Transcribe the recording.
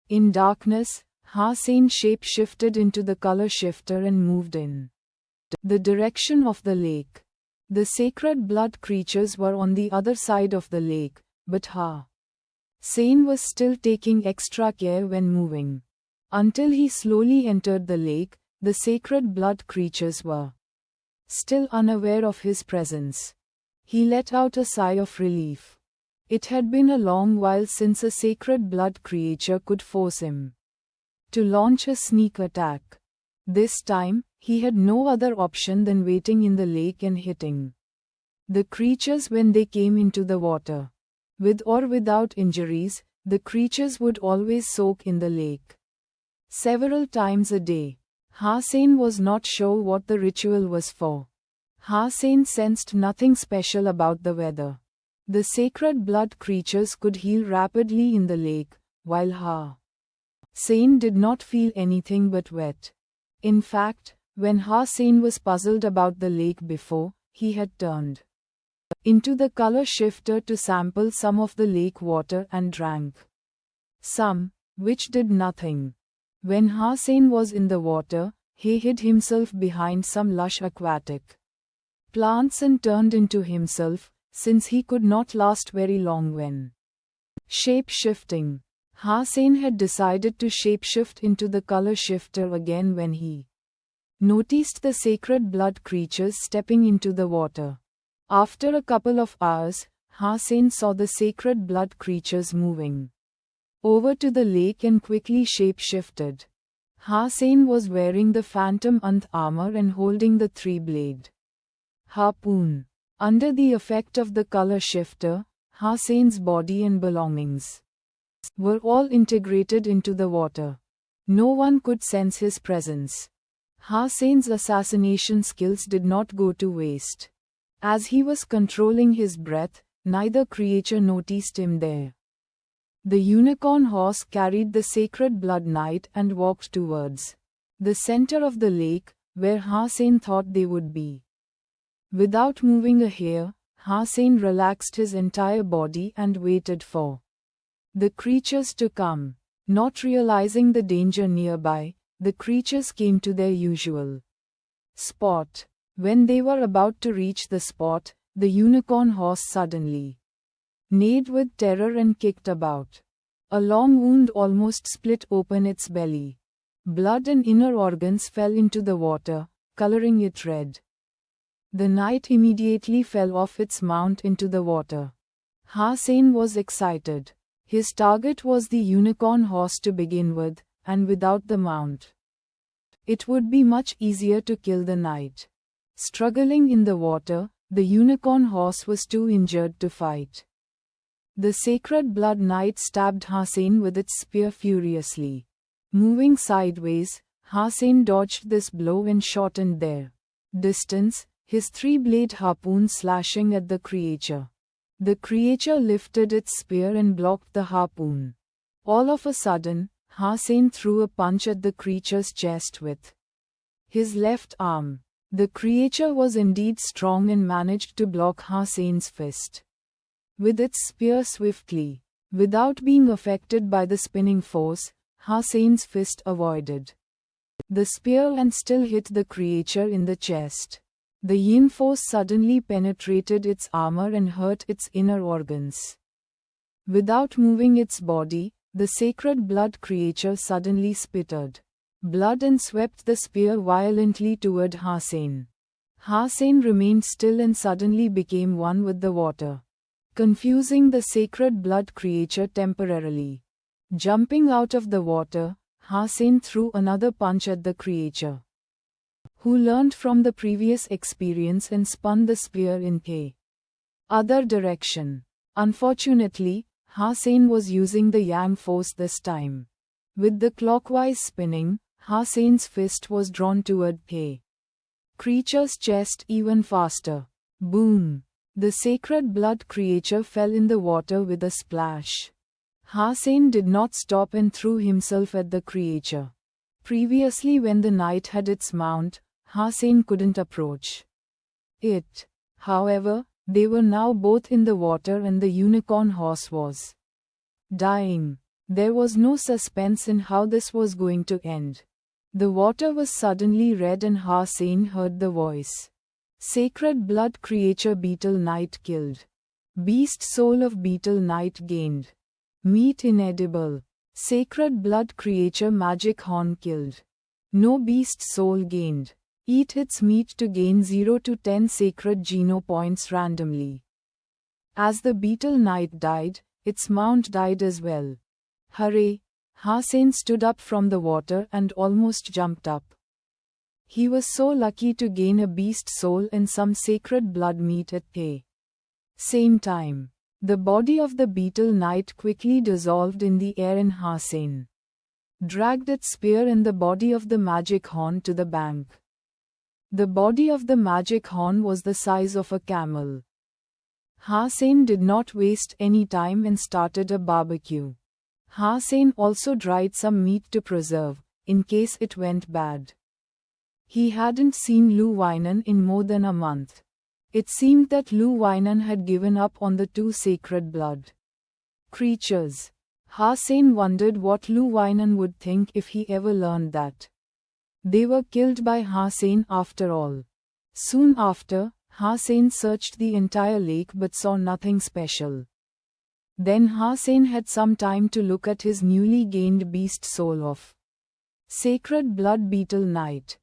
In darkness, Hasain shape-shifted into the color shifter and moved in the direction of the lake. The sacred blood creatures were on the other side of the lake, but Hasain was still taking extra care when moving. Until he slowly entered the lake, the sacred blood creatures were still unaware of his presence. He let out a sigh of relief. It had been a long while since a sacred blood creature could force him to launch a sneak attack. This time, he had no other option than waiting in the lake and hitting the creatures when they came into the water. With or without injuries, the creatures would always soak in the lake several times a day. Hasain was not sure what the ritual was for. Hasain sensed nothing special about the weather. The sacred blood creatures could heal rapidly in the lake, while Hasain did not feel anything but wet. In fact, when Hasain was puzzled about the lake before, he had turned into the color shifter to sample some of the lake water and drank some, which did nothing. When Hasain was in the water, he hid himself behind some lush aquatic plants and turned into himself, since he could not last very long when shape-shifting. Hasain had decided to shapeshift into the color shifter again when he noticed the sacred blood creatures stepping into the water. After a couple of hours, Hasain saw the sacred blood creatures moving over to the lake and quickly shape-shifted. Hasain was wearing the phantom Anth armor and holding the three-blade harpoon. Under the effect of the color shifter, Hasain's body and belongings were all integrated into the water. No one could sense his presence. Hasain's assassination skills did not go to waste. As he was controlling his breath, neither creature noticed him there. The unicorn horse carried the sacred blood knight and walked towards the center of the lake, where Hasain thought they would be. Without moving a hair, Hasain relaxed his entire body and waited for the creatures to come. Not realizing the danger nearby, the creatures came to their usual spot. When they were about to reach the spot, the unicorn horse suddenly neighed with terror and kicked about. A long wound almost split open its belly. Blood and inner organs fell into the water, coloring it red. The knight immediately fell off its mount into the water. Hasain was excited. His target was the unicorn horse to begin with, and without the mount, it would be much easier to kill the knight. Struggling in the water, the unicorn horse was too injured to fight. The sacred blood knight stabbed Hasain with its spear furiously. Moving sideways, Hasain dodged this blow and shortened their distance, his three-blade harpoon slashing at the creature. The creature lifted its spear and blocked the harpoon. All of a sudden, Hasain threw a punch at the creature's chest with his left arm. The creature was indeed strong and managed to block Hasain's fist with its spear swiftly. Without being affected by the spinning force, Hasain's fist avoided the spear and still hit the creature in the chest. The yin force suddenly penetrated its armor and hurt its inner organs. Without moving its body, the sacred blood creature suddenly spitted blood and swept the spear violently toward Hasain. Hasain remained still and suddenly became one with the water, confusing the sacred blood creature temporarily. Jumping out of the water, Hasain threw another punch at the creature, who learned from the previous experience and spun the spear in the other direction. Unfortunately, Hasain was using the yang force this time. With the clockwise spinning, Hasain's fist was drawn toward the creature's chest even faster. Boom! The sacred blood creature fell in the water with a splash. Hasain did not stop and threw himself at the creature. Previously, when the knight had its mount, Hasain couldn't approach it. However, they were now both in the water and the unicorn horse was dying. There was no suspense in how this was going to end. The water was suddenly red and Hussein heard the voice. Sacred blood creature Beetle Knight killed. Beast soul of Beetle Knight gained. Meat inedible. Sacred blood creature magic horn killed. No beast soul gained. Eat its meat to gain 0 to 10 sacred geno points randomly. As the Beetle Knight died, its mount died as well. Hooray! Hussein stood up from the water and almost jumped up. He was so lucky to gain a beast soul and some sacred blood meat at the same time. The body of the Beetle Knight quickly dissolved in the air and Hussein dragged its spear and the body of the magic horn to the bank. The body of the magic horn was the size of a camel. Hussein did not waste any time and started a barbecue. Hussein also dried some meat to preserve, in case it went bad. He hadn't seen Lu Weinan in more than a month. It seemed that Lu Weinan had given up on the two sacred blood creatures. Hussein wondered what Lu Weinan would think if he ever learned that they were killed by Hussein after all. Soon after, Hussein searched the entire lake but saw nothing special. Then Hussein had some time to look at his newly gained beast soul of Sacred Blood Beetle Knight.